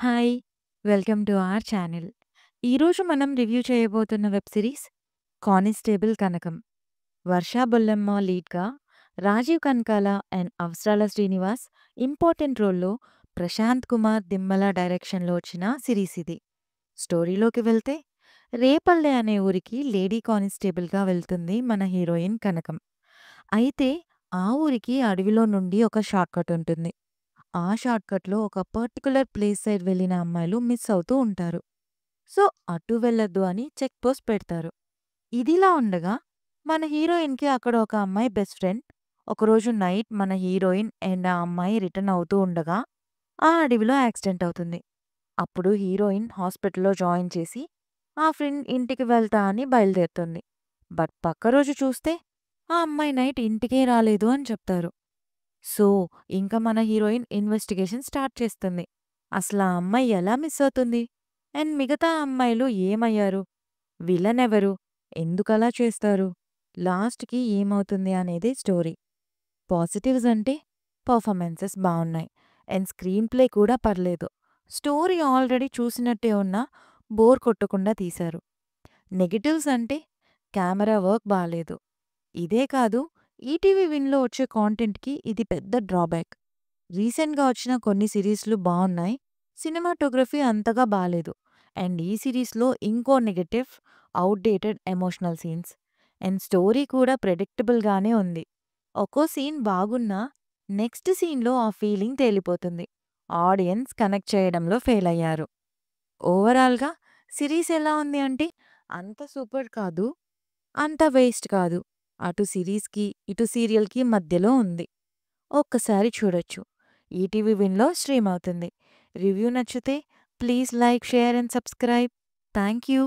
Hi! Welcome to our channel. ఈరోజు మనం review చేయబోతున్న వెబ్ సిరీస్ 'కానిస్టేబుల్ కనకం'. వర్ష బొల్లెమ్మ లీడ్‌గా, రాజీవ్ కనకాల అండ్ అవసరాల శ్రీనివాస్ ఇంపార్టెంట్ రోల్‌లో, ప్రశాంత్ కుమార్ దిమ్మల డైరెక్షన్‌లో వచ్చిన సిరీస్ ఇది. స్టోరీలోకి వెళ్తే, రేపల్లె అనే ఊరికి లేడీ కానిస్టేబుల్‌గా వెళ్తుంది మన హీరోయిన్ కనకం. అయితే ఆ ఊరికి అడవిలో నుండి ఒక షార్ట్‌కట్ ఉంటుంది. ఆ షార్ట్‌కట్‌లో ఒక పర్టిక్యులర్ ప్లేస్ సైడ్ వెళ్ళిన అమ్మాయిలు మిస్ అవుతూ ఉంటారు. సో, అటు వెళ్ళొద్దు అని చెక్ పోస్ట్ పెడతారు. ఇదిలా ఉండగా, మన హీరోయిన్‌కి అక్కడ ఒక అమ్మాయి బెస్ట్ ఫ్రెండ్. ఒకరోజు నైట్ మన హీరోయిన్ అండ్ ఆ అమ్మాయి రిటర్న్ అవుతూ ఉండగా, ఆ అడవిలో యాక్సిడెంట్ అవుతుంది. అప్పుడు హీరోయిన్ హాస్పిటల్‌లో జాయిన్ చేసి, ఆ ఫ్రెండ్ ఇంటికి వెళ్తా అని బయలుదేరుతుంది. బట్ పక్క రోజు చూస్తే, ఆ అమ్మాయి నైట్ ఇంటికే రాలేదు అని చెప్తారు. సో, ఇంక మన హీరోయిన్ ఇన్వెస్టిగేషన్ స్టార్ట్ చేస్తుంది. అసలా అమ్మాయి ఎలా మిస్ అవుతుంది? అండ్ మిగతా అమ్మాయిలు ఏమయ్యారు? విలన్ ఎవరు? ఎందుకలా చేస్తారు? లాస్ట్‌కి ఏమవుతుంది అనేది స్టోరీ. పాజిటివ్స్ అంటే పర్ఫార్మెన్సెస్ బావున్నాయి. అండ్ స్క్రీన్ ప్లే కూడా పర్లేదు. స్టోరీ ఆల్రెడీ చూసినట్టే ఉన్నా బోర్ కొట్టకుండా తీశారు. నెగెటివ్స్ అంటే కెమెరా వర్క్ బాలేదు. ఇదే కాదు, ఈటీవీ విన్‌లో వచ్చే కాంటెంట్‌కి ఇది పెద్ద డ్రాబ్యాక్. రీసెంట్‌గా వచ్చిన కొన్ని సిరీస్‌లు బావున్నాయి. సినిమాటోగ్రఫీ అంతగా బాలేదు. అండ్ ఈ సిరీస్‌లో ఇంకో negative outdated emotional scenes. And story కూడా ప్రెడిక్టబుల్‌గానే ఉంది. ఒక్కో సీన్ బాగున్నా, నెక్స్ట్ సీన్‌లో ఆ ఫీలింగ్ తేలిపోతుంది. ఆడియన్స్ కనెక్ట్ చేయడంలో ఫెయిల్ అయ్యారు. ఓవరాల్‌గా సిరీస్ ఎలా ఉంది అంటే, అంత సూపర్ కాదు, అంత వేస్ట్ కాదు. అటు సిరీస్‌కి, ఇటు సీరియల్‌కి మధ్యలో ఉంది. ఒక్కసారి చూడొచ్చు. ఈటీవీ విన్‌లో స్ట్రీమ్ అవుతుంది. రివ్యూ నచ్చితే please like, share and subscribe. Thank you.